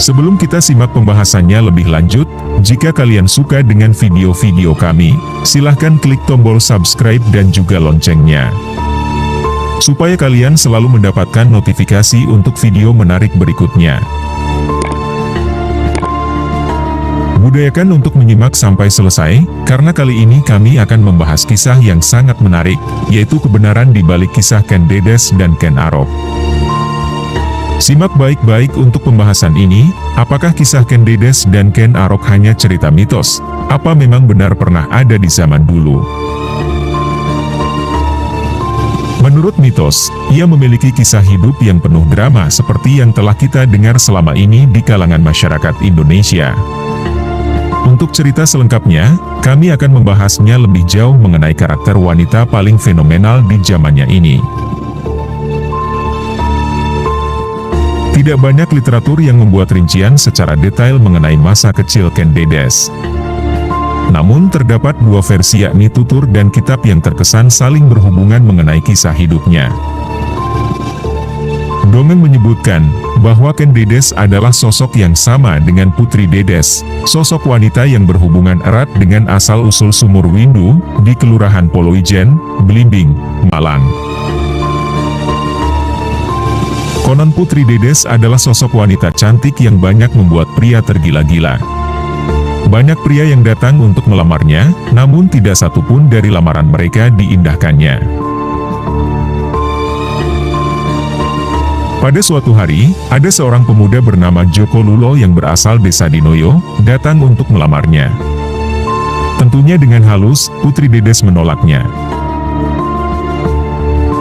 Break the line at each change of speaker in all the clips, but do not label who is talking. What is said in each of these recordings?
Sebelum kita simak pembahasannya lebih lanjut, jika kalian suka dengan video-video kami, silahkan klik tombol subscribe dan juga loncengnya, supaya kalian selalu mendapatkan notifikasi untuk video menarik berikutnya. Budayakan untuk menyimak sampai selesai, karena kali ini kami akan membahas kisah yang sangat menarik, yaitu kebenaran di balik kisah Ken Dedes dan Ken Arok. Simak baik-baik untuk pembahasan ini, apakah kisah Ken Dedes dan Ken Arok hanya cerita mitos? Apa memang benar pernah ada di zaman dulu? Menurut mitos, ia memiliki kisah hidup yang penuh drama seperti yang telah kita dengar selama ini di kalangan masyarakat Indonesia. Untuk cerita selengkapnya, kami akan membahasnya lebih jauh mengenai karakter wanita paling fenomenal di zamannya ini. Tidak banyak literatur yang membuat rincian secara detail mengenai masa kecil Ken Dedes. Namun terdapat dua versi, yakni tutur dan kitab yang terkesan saling berhubungan mengenai kisah hidupnya. Dongeng menyebutkan bahwa Ken Dedes adalah sosok yang sama dengan Putri Dedes, sosok wanita yang berhubungan erat dengan asal-usul Sumur Windu di Kelurahan Poloijen, Belimbing, Malang. Konon Putri Dedes adalah sosok wanita cantik yang banyak membuat pria tergila-gila. Banyak pria yang datang untuk melamarnya, namun tidak satupun dari lamaran mereka diindahkannya. Pada suatu hari, ada seorang pemuda bernama Joko Lulo yang berasal desa Dinoyo, datang untuk melamarnya. Tentunya dengan halus, Putri Dedes menolaknya.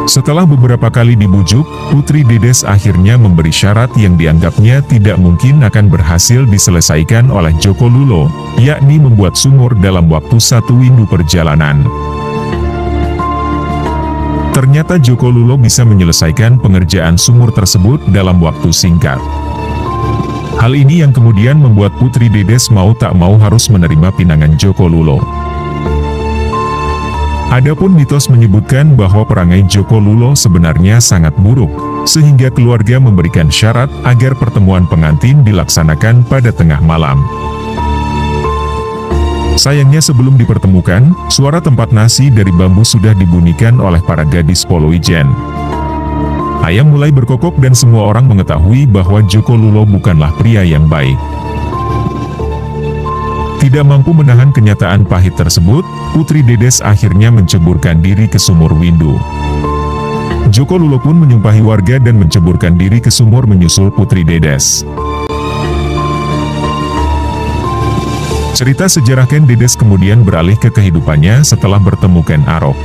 Setelah beberapa kali dibujuk, Putri Dedes akhirnya memberi syarat yang dianggapnya tidak mungkin akan berhasil diselesaikan oleh Joko Lulo, yakni membuat sumur dalam waktu 1 windu perjalanan. Ternyata Joko Lulo bisa menyelesaikan pengerjaan sumur tersebut dalam waktu singkat. Hal ini yang kemudian membuat Putri Dedes mau tak mau harus menerima pinangan Joko Lulo. Adapun mitos menyebutkan bahwa perangai Joko Lulo sebenarnya sangat buruk, sehingga keluarga memberikan syarat agar pertemuan pengantin dilaksanakan pada tengah malam. Sayangnya sebelum dipertemukan, suara tempat nasi dari bambu sudah dibunyikan oleh para gadis Poloijen. Ayam mulai berkokok dan semua orang mengetahui bahwa Joko Lulo bukanlah pria yang baik. Tidak mampu menahan kenyataan pahit tersebut, Putri Dedes akhirnya menceburkan diri ke Sumur Windu. Joko Lulo pun menyumpahi warga dan menceburkan diri ke sumur menyusul Putri Dedes. Cerita sejarah Ken Dedes kemudian beralih ke kehidupannya setelah bertemu Ken Arok.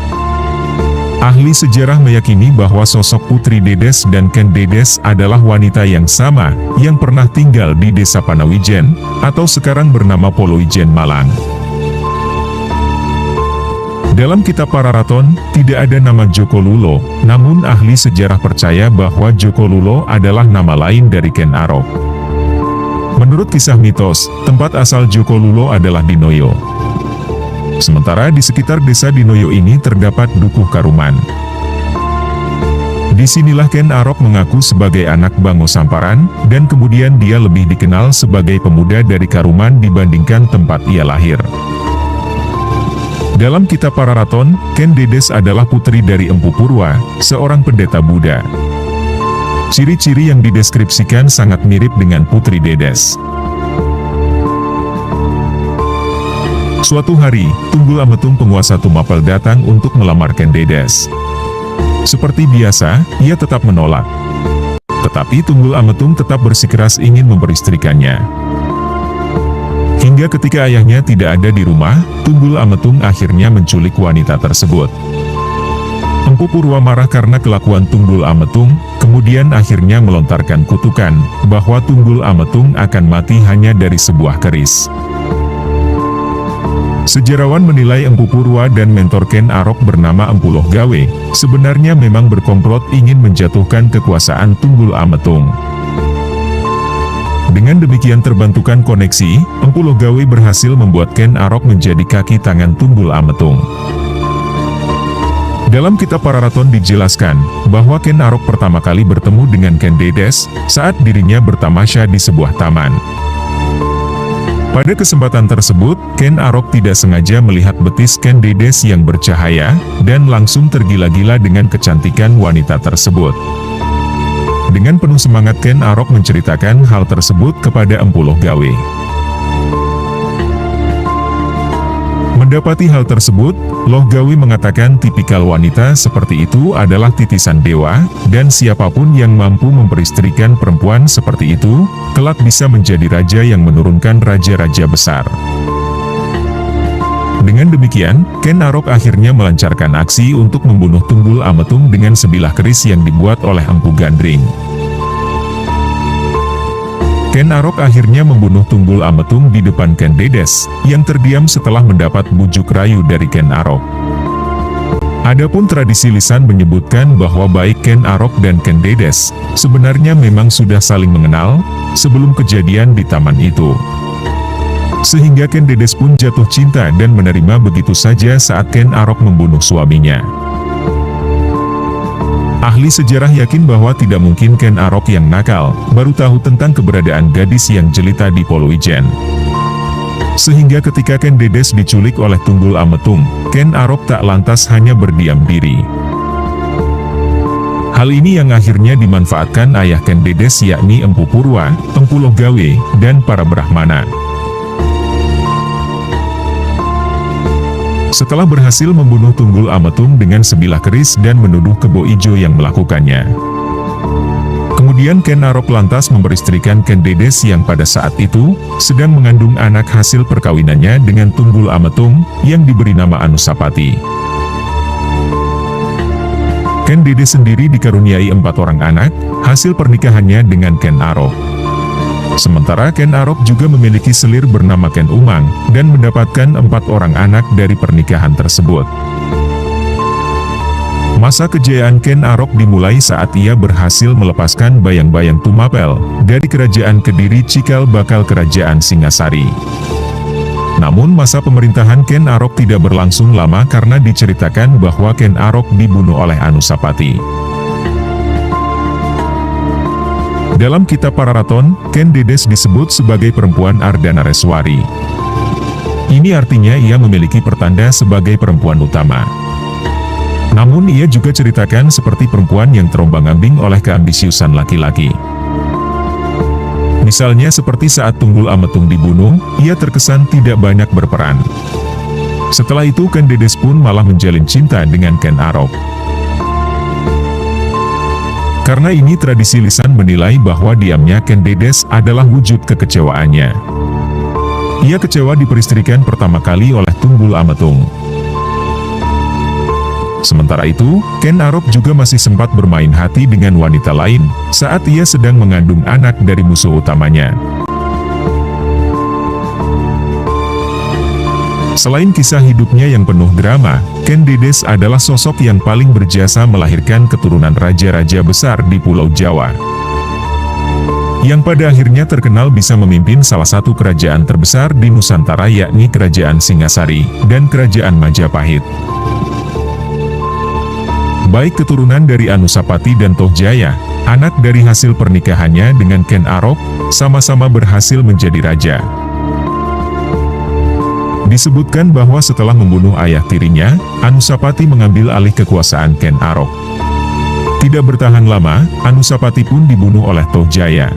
Ahli sejarah meyakini bahwa sosok Putri Dedes dan Ken Dedes adalah wanita yang sama, yang pernah tinggal di desa Panawijen, atau sekarang bernama Poloijen, Malang. Dalam kitab Pararaton, tidak ada nama Joko Lulo, namun ahli sejarah percaya bahwa Joko Lulo adalah nama lain dari Ken Arok. Menurut kisah mitos, tempat asal Joko Lulo adalah Dinoyo. Sementara di sekitar desa Dinoyo ini terdapat Dukuh Karuman. Disinilah Ken Arok mengaku sebagai anak Bango Samparan, dan kemudian dia lebih dikenal sebagai pemuda dari Karuman dibandingkan tempat ia lahir. Dalam kitab Pararaton, Ken Dedes adalah putri dari Empu Purwa, seorang pendeta Buddha. Ciri-ciri yang dideskripsikan sangat mirip dengan Putri Dedes. Suatu hari, Tunggul Ametung penguasa Tumapel datang untuk melamar Ken Dedes. Seperti biasa, ia tetap menolak. Tetapi Tunggul Ametung tetap bersikeras ingin memperistrikannya. Hingga ketika ayahnya tidak ada di rumah, Tunggul Ametung akhirnya menculik wanita tersebut. Empu Purwa marah karena kelakuan Tunggul Ametung, kemudian akhirnya melontarkan kutukan, bahwa Tunggul Ametung akan mati hanya dari sebuah keris. Sejarawan menilai Empu Purwa dan mentor Ken Arok bernama Empu Lohgawe, sebenarnya memang berkomplot ingin menjatuhkan kekuasaan Tunggul Ametung. Dengan demikian terbantukan koneksi, Empu Lohgawe berhasil membuat Ken Arok menjadi kaki tangan Tunggul Ametung. Dalam kitab Pararaton dijelaskan bahwa Ken Arok pertama kali bertemu dengan Ken Dedes saat dirinya bertamasya di sebuah taman. Pada kesempatan tersebut, Ken Arok tidak sengaja melihat betis Ken Dedes yang bercahaya, dan langsung tergila-gila dengan kecantikan wanita tersebut. Dengan penuh semangat Ken Arok menceritakan hal tersebut kepada Empu Loh Gawe. Mendapati hal tersebut, Loh Gawe mengatakan tipikal wanita seperti itu adalah titisan dewa, dan siapapun yang mampu memperistrikan perempuan seperti itu, kelak bisa menjadi raja yang menurunkan raja-raja besar. Dengan demikian, Ken Arok akhirnya melancarkan aksi untuk membunuh Tunggul Ametung dengan sebilah keris yang dibuat oleh Empu Gandring. Ken Arok akhirnya membunuh Tunggul Ametung di depan Ken Dedes, yang terdiam setelah mendapat bujuk rayu dari Ken Arok. Adapun tradisi lisan menyebutkan bahwa baik Ken Arok dan Ken Dedes sebenarnya memang sudah saling mengenal sebelum kejadian di taman itu. Sehingga Ken Dedes pun jatuh cinta dan menerima begitu saja saat Ken Arok membunuh suaminya. Ahli sejarah yakin bahwa tidak mungkin Ken Arok yang nakal baru tahu tentang keberadaan gadis yang jelita di Poloijen. Sehingga ketika Ken Dedes diculik oleh Tunggul Ametung, Ken Arok tak lantas hanya berdiam diri. Hal ini yang akhirnya dimanfaatkan ayah Ken Dedes yakni Empu Purwa, Empu Loh Gawe, dan para Brahmana. Setelah berhasil membunuh Tunggul Ametung dengan sebilah keris dan menuduh Kebo Ijo yang melakukannya. Kemudian Ken Arok lantas memperistrikan Ken Dedes yang pada saat itu sedang mengandung anak hasil perkawinannya dengan Tunggul Ametung yang diberi nama Anusapati. Ken Dedes sendiri dikaruniai 4 orang anak hasil pernikahannya dengan Ken Arok. Sementara Ken Arok juga memiliki selir bernama Ken Umang, dan mendapatkan 4 orang anak dari pernikahan tersebut. Masa kejayaan Ken Arok dimulai saat ia berhasil melepaskan bayang-bayang Tumapel dari kerajaan Kediri cikal bakal kerajaan Singasari. Namun masa pemerintahan Ken Arok tidak berlangsung lama karena diceritakan bahwa Ken Arok dibunuh oleh Anusapati. Dalam kitab Pararaton, Ken Dedes disebut sebagai perempuan Ardanareswari. Ini artinya ia memiliki pertanda sebagai perempuan utama. Namun ia juga ceritakan seperti perempuan yang terombang-ambing oleh keambisiusan laki-laki. Misalnya seperti saat Tunggul Ametung dibunuh, ia terkesan tidak banyak berperan. Setelah itu Ken Dedes pun malah menjalin cinta dengan Ken Arok. Karena ini tradisi lisan menilai bahwa diamnya Ken Dedes adalah wujud kekecewaannya. Ia kecewa diperistrikan pertama kali oleh Tunggul Ametung. Sementara itu, Ken Arok juga masih sempat bermain hati dengan wanita lain saat ia sedang mengandung anak dari musuh utamanya. Selain kisah hidupnya yang penuh drama, Ken Dedes adalah sosok yang paling berjasa melahirkan keturunan raja-raja besar di Pulau Jawa. Yang pada akhirnya terkenal bisa memimpin salah satu kerajaan terbesar di Nusantara yakni Kerajaan Singasari dan Kerajaan Majapahit. Baik keturunan dari Anusapati dan Tohjaya, anak dari hasil pernikahannya dengan Ken Arok, sama-sama berhasil menjadi raja. Disebutkan bahwa setelah membunuh ayah tirinya, Anusapati mengambil alih kekuasaan Ken Arok. Tidak bertahan lama, Anusapati pun dibunuh oleh Tohjaya.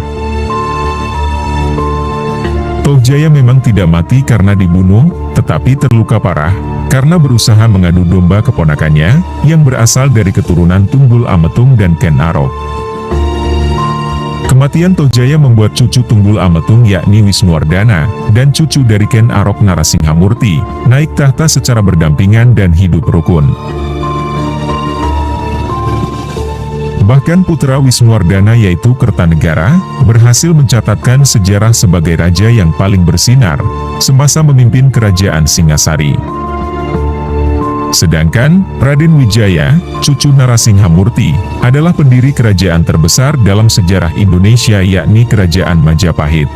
Tohjaya memang tidak mati karena dibunuh, tetapi terluka parah, karena berusaha mengadu domba keponakannya, yang berasal dari keturunan Tunggul Ametung dan Ken Arok. Kematian Tohjaya membuat cucu Tunggul Ametung yakni Wisnuwardana, dan cucu dari Ken Arok Narasinghamurti, naik tahta secara berdampingan dan hidup rukun. Bahkan putra Wisnuwardana yaitu Kertanegara, berhasil mencatatkan sejarah sebagai raja yang paling bersinar, semasa memimpin kerajaan Singasari. Sedangkan, Raden Wijaya, cucu Narasinghamurti, adalah pendiri kerajaan terbesar dalam sejarah Indonesia yakni Kerajaan Majapahit.